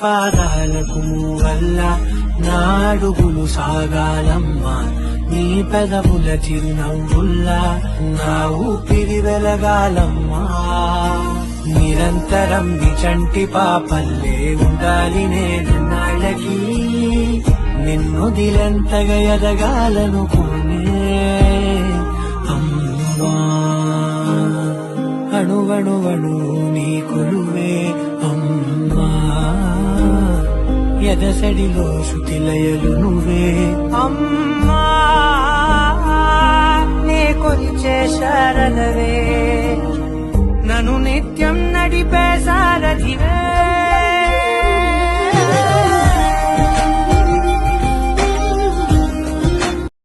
పాదాలకు వల్ల నా అడుగులు సాగాలమ్మా, నీ పెదవుల చిరునవ్వుల్లా నా ఊపిరి వెలగాలమ్మా. నిరంతరం నీ చంటి పాపల్లే ఉండాలి నేను నాళ్ళకి, నిన్నొదిలెంతగా ఎదగాలనుకునే అమ్మా. అణువణువణు నీ కొలువే అమ్మా, ఎదసడిలో శృతిలయలు నువ్వే అమ్మా.